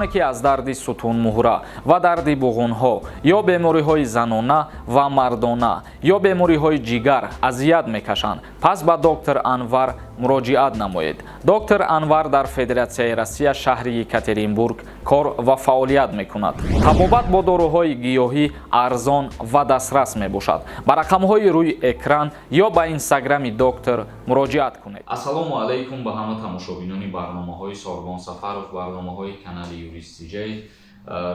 касоне ки аз дарди сутунмуҳра ва дарди буғунҳо ё бемориҳои занона ва мардона ё бемориҳои ҷигар азият мекашанд, пас ба доктор Анвар муроҷиат намоед. Доктор Анвар дар Федератсияи Россия шаҳри Екатеринбург кор ва фаъолият мекунад. Табобат бо дороҳои гиёҳӣ арзон ва дастрас мебошад. Ба рақамҳои рӯи экран ё ба инстаграми доктор муроҷиат кунед. Ассалому алайкум ба ҳама тамошобинони барномаҳои Сорбон Сафаров, барномаҳои канали Юристиҷей.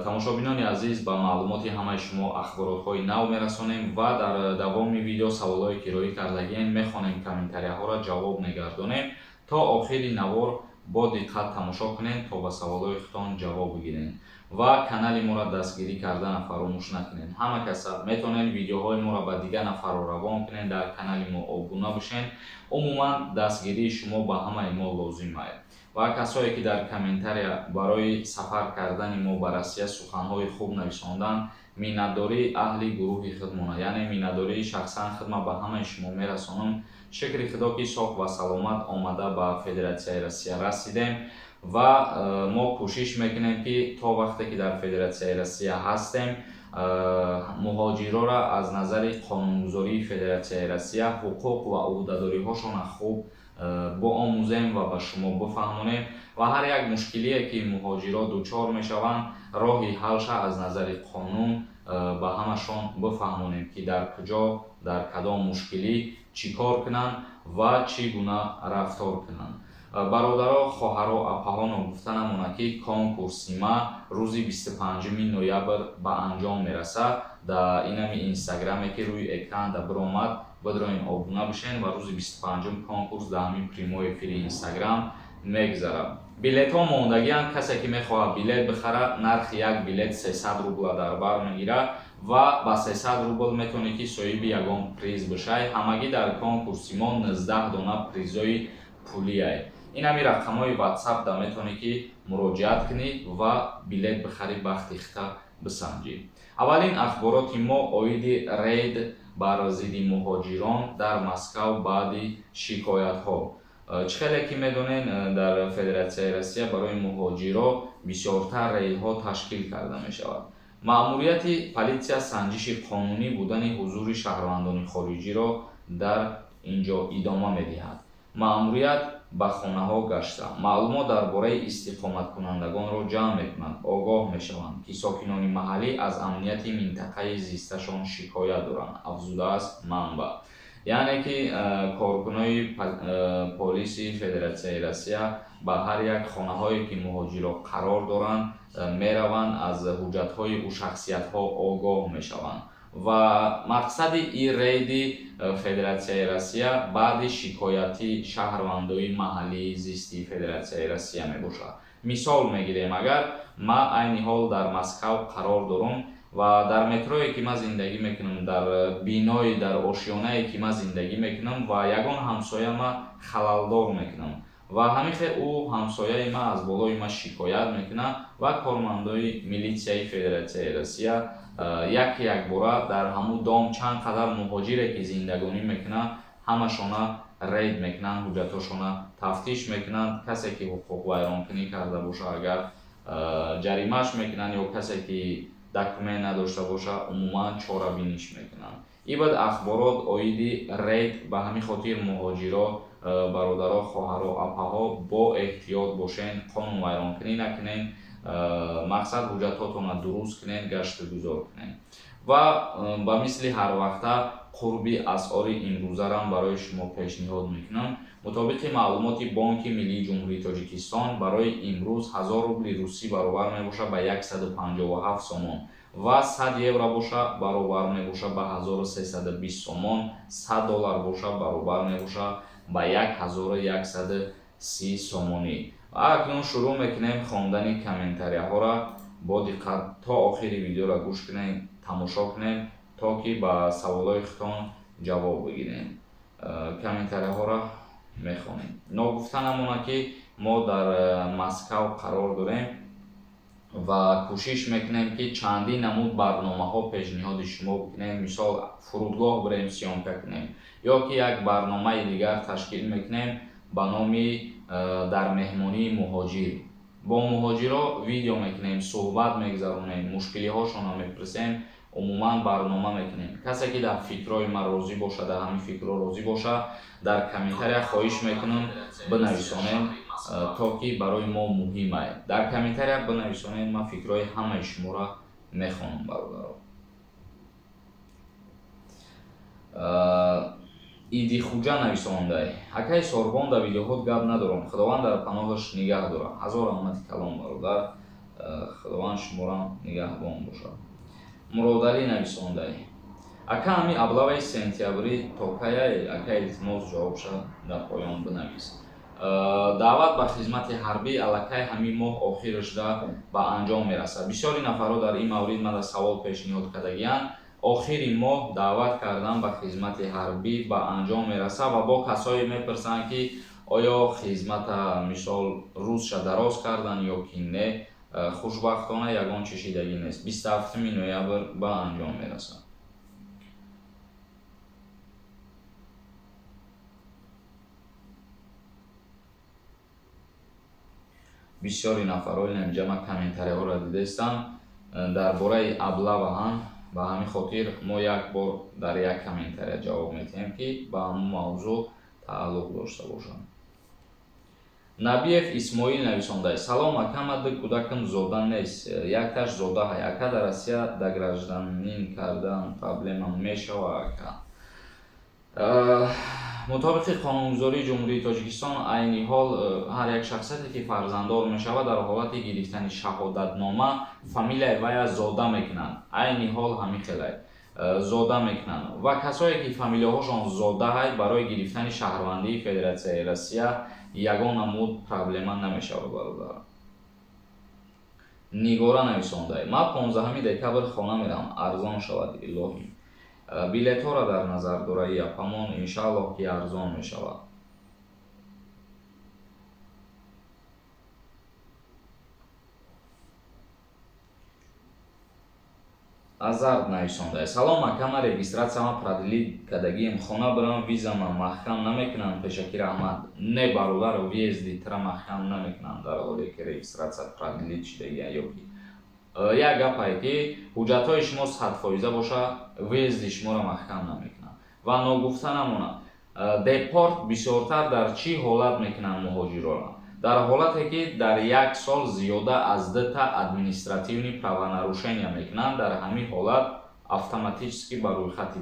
Тамошобинони азиз, ба маълумоти ҳамаи шумо ахборотҳои нав мерасонем ва дар давоми видео саволҳое ки роӣ кардагиен мехонем комментарияҳоро ҷавоб мегардонем. То охири навор бо диққат тамошо кунед то ба саволҳои худтон ҷавоб бигиред ва канали моро дастгирӣ кардана фаромӯш накунед. Ҳама каса метавонед видеоҳои моро ба дигар нафарро равон кунед, дар канали мо обуна бошед. Умуман дастгирии шумо ба ҳамаи мо лозим аст. Ва касое ки дар комментария барои сафар кардани мо ба Россия суханҳои хуб нависондан, миннатдории аҳли гурӯҳи худмона, яъне миннатдории шахсан хидма ба ҳамаи шумо мерасонам. Шукри Худо ки соҳ ва саломат омада ба Федератсияи Россия расидем ва мо кӯшиш мекунем ки то вақте ки дар Федератсияи Россия ҳастем, муҳоҷирора аз назари қонунгузории Федератсияи Россия ҳуқуқ ва ӯҳдадориҳошона хуб боомӯзем ва ба шумо бифаҳмонем ва ҳар як мушкилие ки муҳоҷиро дучор мешаванд, роҳи ҳалша аз назари қонун ба ҳамашон бифаҳмонем ки дар куҷо, дар кадом мушкилӣ чӣ кор кунанд ва чӣ гуна рафтор кунанд. Бародаро, хоҳаро, апаҳоно, гуфтанам она ки конкурси ма рӯзи 25 ноябр ба анҷом мерасад. Дар инами инстаграме ки рӯи экран да биромад, бидроин обуна бишен ва рӯзи 25 конкурс дар ҳамин прямой эфири инстаграм мегзарад. Билетҳо мондагианд. Касе ки мехоҳад билет бихарад, нархи як билет 300 рубл дар бар мегирад ва ба 300 рубл метавонед ки соҳиби ягон приз бишай. Ҳамагӣ дар конкурси мо 19 дона призои пулие. ин ҳами рақамҳои WhatsApp да метавонед ки муроҷиат кунед ва билет бихаред, бахти хита бисанҷед. Аввалин ахбороти мо оиди рейд бар зидди муҳоҷирон дар Москав баъди шикоятҳо. Чӣ хеле ки медонед, дар Федератсияи Россия барои муҳоҷиро бисёртар рейдҳо ташкил карда мешавад. маъмурияти политсия санҷиши қонунӣ будани ҳузури шаҳрвандони хориҷиро дар инҷо идома медиҳад. маъмурият ба хонаҳо гашта маълумот дар бораи истиқоматкунандагонро ҷамъ мекунанд, огоҳ мешаванд ки сокинони маҳаллӣ аз амнияти минтақаи зисташон шикоят доранд, афзудааст манба. яъне ки коркунои полиси Федератсияи Россия ба ҳар як хонаҳое ки муҳоҷиро қарор доранд мераванд, аз ҳуҷҷатҳои ӯ шахсиятҳо огоҳ мешаванд ва мақсади ин рейди Федератсияи Россия баъди шикояти шаҳрвандои маҳаллии зисти Федератсияи Россия мебошад. мисол мегирем, агар ма айни ҳол дар Москав қарор дорам ва дар метрое ки ма зиндагӣ мекунам, дар бинои дар ошёнае ки ма зиндагӣ мекунам ва ягон ҳамсоя ма халалдор мекунам ва ҳамихе ӯ ҳамсояи ма аз болои ма шикоят мекунад ва кормандои милитсияи Федератсияи Россия якбора дар ҳамун дом чанд қадар муҳоҷире ки зиндагонӣ мекунад, ҳамашона рейд мекунанд, ҳуҷҷатҳошона тафтиш мекунанд. касе ки ҳуқуқвайронкунӣ карда боша, агар ҷаримааш мекунанд ё касе ки документ надошта боша, умуман чорабиниш мекунанд. ин бад ахборот оиди рейд. ба ҳамин хотир муҳоҷиро, бародаро, хоҳаро, апаҳо бо эҳтиёт бошед, қонунвайронкунӣ накунед, мақсад ҳуҷҷатҳотонро дуруст кунед, гашту гузор кунед ва ба мисли ҳарвақта қурби асъори имрӯзарам барои шумо пешниҳод мекунам. мутобиқи маълумоти Бонки Миллии Ҷумҳурии Тоҷикистон, барои имрӯз 1000 рубли русӣ баробар мебошад ба 157 сомон ва 100 евро бошад баробар мебошад ба 1320 сомон, 100 доллар бошад баробар мебошад ба 1130 сомонӣ. акнун шурӯъ мекунем хондани комментарияҳоро. бо диққат то охири видеоро гӯш кунед, тамошо кунед, то ки ба саволҳои худтон ҷавоб бигирем. комментарияҳоро мехонем. ногуфтанам она ки мо дар Москав қарор дорем ва кӯшиш мекунем ки чандин намуд барномаҳо пешниҳоди шумо бикунем. мисол фурудгоҳ бирем сиёмка кунем ё ки як барномаи дигар ташкил мекунем ба номи дар меҳмонии муҳоҷир. бо муҳоҷиро видео мекунем, суҳбат мегзаронем, мушкилиҳошонро мепурсем, умуман барнома мекунем. Касе ки дар фикрҳои ман розӣ боша, дар ҳамин фикрҳо розӣ боша, дар комментария хоҳиш мекунам бинависонем, то ки барои мо муҳим аст. Дар комментария бинависонем, ман фикрҳои ҳамаи шуморо мехонам, бародаро. Иди Хуҷа нависондай: акаи Сорбон дар видеоҳо гап надорам, худованд дар паноҳаш нигаҳ дорад. ҳазор раҳмати калом бародар, худованд шуморо нигаҳбон бошад. Муродалӣ нависондай: ака ҳами аблаваи сентябрӣ то каяй? Ака илтимос ҷавобша дар поён бинавис. даъват ба хизмати ҳарбӣ аллакай ҳамин моҳ охирашда ба анҷом мерасад. Бисёри нафарҳо дар ин маврид мада савол пешниҳод кардагиянд. охири моҳ даъват кардан ба хизмати ҳарбӣ ба анҷом мерасад ва бо касое мепурсанд ки оё хизмата мисол рӯзша дароз кардан ё ки не. хушбахтона ягон чишидагӣ нест. 27 ноябр ба анҷом мерасад. бисёри нафарҳо ҷама комментариҳоро дидестам дар бораи аблаваҳам. ба ҳамин хотир мо як бор дар як комментария ҷавоб медиҳем ки ба ҳамон мавзӯъ тааллуқ дошта бошад. Набиев Исмоил нависондай: салом ака, ман ду кӯдакам зода нест, якташ зода ҳай. Ака дар Россия да гражданин кардан проблема мешава ака? мутобиқи қонунгузории ҷумҳурии Тоҷикистон айни ҳол ҳар як шахсияте ки фарзанддор мешавад дар ҳолати гирифтани шаҳодатнома фамилияи вайро зода мекунанд. айни ҳол ҳамин хелай зода мекунанд ва касое ки фамилияҳошон зода ҳай барои гирифтани шаҳрвандии Федератсияи Россия ягон намуд проблема намешавад, бародар. Нигора нависондай: ман 15 декабр хона мерам, арзон шавад илоҳӣ. билетҳоро дар назар дораи япамон иншааллоҳ ки арзон мешавад. азард нависондай: салом ака, ман регистратсияма продлит кардагием, хона бирам, визама маҳкам намекунанд? Пешакӣ раҳмат. Не бародар, въезди тира маҳкам намекунанд дар ҳоле ки регистратсия продлит шудагия ё ки як гапае ки ҳуҷҷатҳои шумо 100% боша, въезди шуморо маҳкам намекунанд. ва ногуфта намонад, депорт бисёртар дар чӣ ҳолат мекунанд муҳоҷироро? дар ҳолате ки дар як сол зиёда аз 2 та административни правонарушения мекунанд, дар ҳамин ҳолат автоматически ба рӯйхати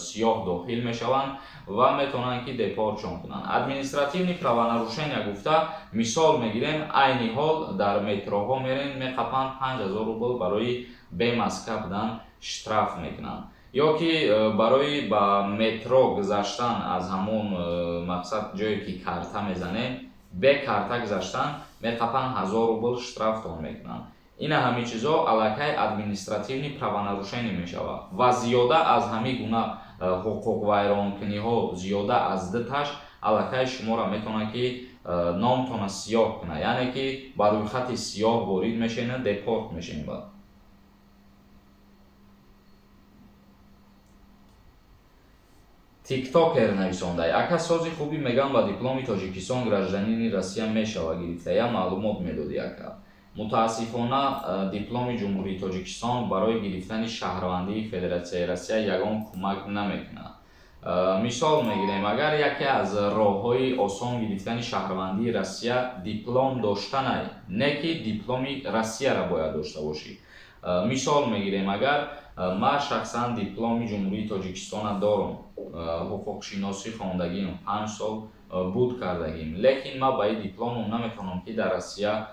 сиёҳ дохил мешаванд ва метавонанд ки депортшон кунанд. административни правонарушения гуфта мисол мегирем, айни ҳол дар метроҳо мерем, меқапанд 5000 рубл барои бемаска будан штраф мекунанд. ё ки барои ба метро гузаштан аз ҳамон мақсад ҷое ки карта мезанем, бе карта гузаштан меқапанд 1000 рубл штрафтон мекунанд. ина ҳамин чизо аллакай административни правонарушение мешавад ва зиёда аз ҳамин гуна ҳуқуқвайронкуниҳо зиёда аз 2 таш аллакай шуморо метавонад ки номтона сиёҳ кунад, яъне ки ба рӯйхати сиёҳ ворид мешавед, депорт мешавед. тиктокер нависондай: ака сози хуби меган ба дипломи Тоҷикистон гражданини Россия мешава гирифта, я маълумот медодӣ ака? мутаассифона дипломи ҷумҳурии Тоҷикистон барои гирифтани шаҳрвандии Федератсияи Россия ягон кӯмак намекунад. мисол мегирем, агар яке аз роҳҳои осон гирифтани шаҳрвандии Россия диплом доштанай, не ки дипломи Россияро бояд дошта бошӣ. мисол мегирем, агар ман шахсан дипломи ҷумҳурии Тоҷикистона дорам, ҳуқуқшиносӣ хондагим, 5 сол буд кардагим, лекин ман ба ин дипломам наметавонам ки дар Россия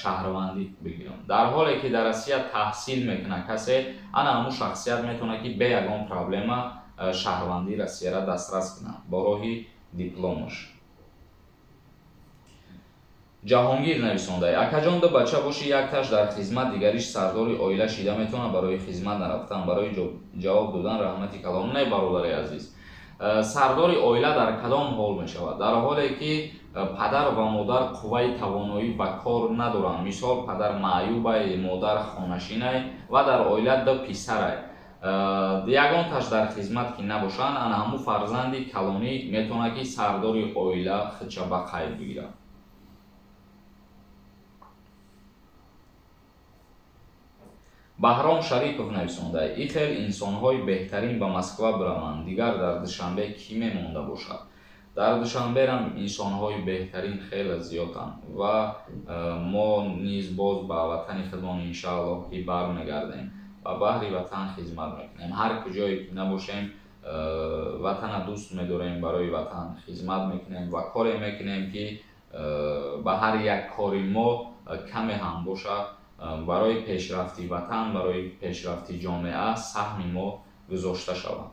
шаҳрвандӣ бигирам. дар ҳоле ки дар Россия таҳсил мекунад касе, ана ҳамун шахсият метавонад ки бе ягон проблема шаҳрвандии Россияро дастрас кунад бо роҳи дипломаш. ҷаҳонгир нависондай: акаҷон ду бача боши, якташ дар хизмат, дигариш сардори оила шида метавонад барои хизмат нарафтан? барои ҷавоб додан раҳмати калом. Не бародари азиз, сардори оила дар кадом ҳол мешавад? дар ҳоле ки падар ва модар қувваи тавоноӣ ба кор надоранд. мисол, падар маъюбай, модар хонашинай ва дар оила 2 писарай. ягонташ дар хизмат ки набошанд, ана ҳамун фарзанди калонӣ метавонад ки сардори оила худша ба қайд бигирад. Баҳром Шарипов нависонда: ихел инсонҳои беҳтарин ба Москва бираванд, дигар дар Душанбе кӣ мемонда бошад? Дар Душанберам инсонҳои беҳтарин хеле зиёданд ва мо низ боз ба ватани худмон иншааллоҳ ки бармегардем ва баҳри ватан хизмат мекунем. Ҳар куҷое ки набошем ватана дӯст медорем, барои ватан хизмат мекунем ва коре мекунем ки ба ҳар як кори мо каме ҳам бошад барои пешрафти ватан, барои пешрафти ҷомеа саҳми мо гузошта шавад.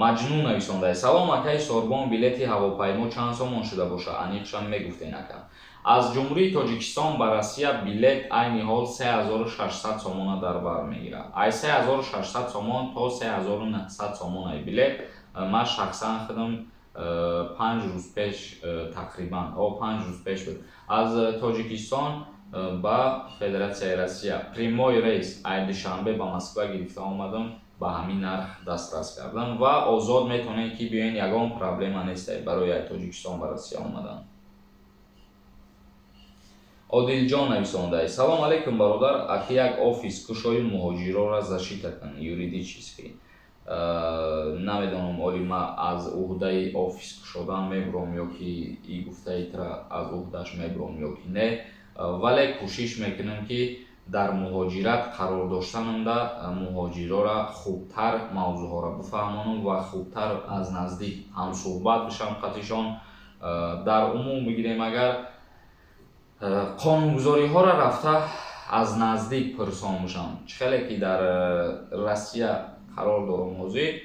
Маҷнун нависонда: салом акаи Сорбон, билети ҳавопаймо чанд сомон шуда бошад? Аниқшам мегуфтен акам. Аз ҷумҳурии Тоҷикистон ба Россия билет айни ҳол 3600 сомона дар бар мегирад. Ай 3600 сомон то 3900 сомон ай билет ман шахсан худам 5 рӯз пеш тақрибан 5 рӯз пеш буд аз Тоҷикистон ба Федератсияи Россия прямой рейс ай душанбе ба Москва гирифта омадам, ба ҳамин нарх дастрас кардам ва озод метавонем ки биёен, ягон проблема нест барои ай Тоҷикистон ба Россия омадан. Одилҷон нависонда: салом алейкум бародар, аки як офис кушои муҳоҷироро зашита кун юридически. Намедонам оли ма аз уҳдаи офис кушодан мебурам ё ки и гуфтаитра аз уҳдаш мебурам ё ки не, вале кӯшиш мекунам ки дар муҳоҷират қарор доштананда муҳоҷирора хубтар мавзӯъҳоро бифаҳмонам ва хубтар аз наздик ҳамсуҳбат бишам қатишон. Дар умум бигирем, агар қонунгузориҳоро рафта аз наздик пурсон бошам, чихеле ки дар Россия қарор дорам ҳозир,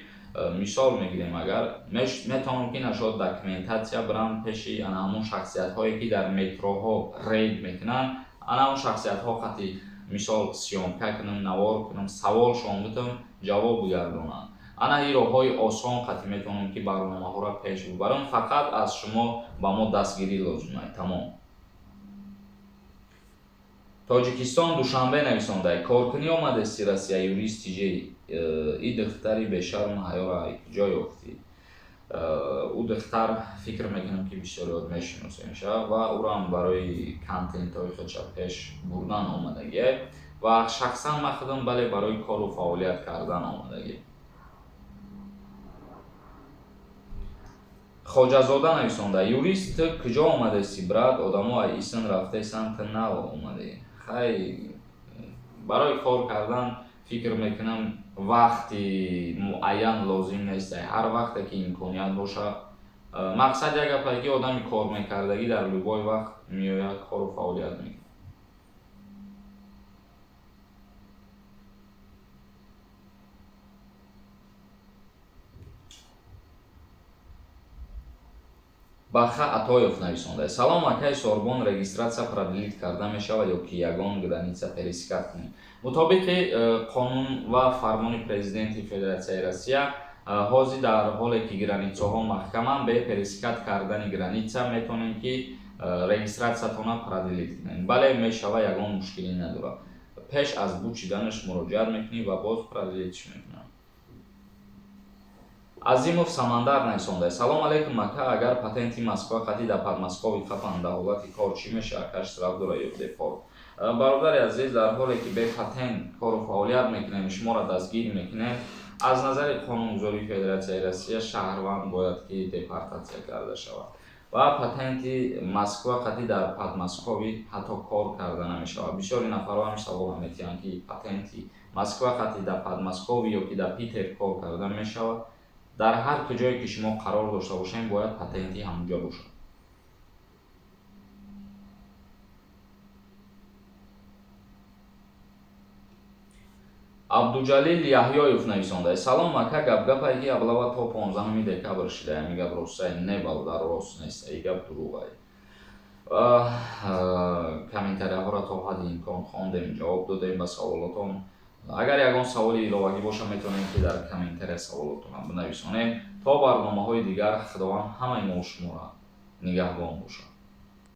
мисол мегирем, агар метавонам ки нашод документатсия бирам пеши ҳамон шахсиятҳое ки дар метроҳо рейд мекунанд, ҳамон шахсиятҳо қати мисол сиёмка кунам, навор кунам, саволшон битам, ҷавоб бигардонанд. Ана ин роҳҳои осон қати метавонам ки барномаҳоро пеш бибарам. Фақат аз шумо ба мо дастгирӣ лозим ай. Тамом. Тоҷикистон Душанбе нависонда: коркунӣ омадасти Россия юристи ҷи и духтари бешарм ҳаёра куҷо ёфтӣ? У духтар фикр мекунам ки бисёриёт мешиносем ва урам барои контентҳои худша пеш бурдан омадагӣ ва шахсан ман худам бале барои кору фаъолият кардан омадагӣ. Хоҷазода нависонда: юрист ту куҷо омадасти брат, одамо ай исн рафтесан, ту нав омадӣ? Хай барои кор кардан фикр мекунам вақти муайян лозим нест. Ҳар вақте ки имконият боша, мақсад як гапе ки одами кормекардагӣ дар любой вақт меояд кору фаъолият мекунад. Баха Атоев нависонда: салом акаи Сорбон, регистратсия продлит карда мешавад ё ки ягон граница пересекат кунем? Мутобиқи қонун ва фармони президенти Федератсияи Россия, ҳозир дар ҳоле ки границаҳо маҳкаманд, бе пересекат кардани граница метавонем ки регистратсиятона продлит кунем. Бале мешава, ягон мушкилӣ надорад. Пеш аз бучиданаш муроҷиат мекунӣ ва боз продлитш мекунам. Азимов Самандар нависонда: салом алейкум ака, агар патенти Москва қати да Подмоскови қапан дар ҳолати кор чӣ меша? Акаш штраф дора ё депорт? Бародари азиз, дар ҳоле ки бе патент кору фаъолият мекунем, шуморо дастгир мекунем, аз назари қонунгузории Федератсияи Россия шаҳрванд бояд ки депортатсия карда шавад ва патенти Москва қати дар Подмоскови ҳатто кор карда намешавад. Бисёри нафарҳо ҳам савол метиҳанд ки патенти Москва қати дар Подмоскови ё ки дар Питер кор карда мешавад? Дар ҳар куҷое ки шумо қарор дошта бошем, бояд патенти ҳамонҷо бошад. Абдуҷалил Яҳёев нависонда: салом ака, гапгапае ки авлава то 15 декабр шуда, ами гап ростае? Не балдар, рост нест, и гап дурӯғае. Комментарияҳоро то ҳадди имкон хондем, ҷавоб додем ба саволотон. Агар ягон саволи иловагӣ боша, метавонем ки дар комментария саволотонро бинависонем. То барномаҳои дигар, худованд ҳамаи мо шуморо нигаҳбон бошад.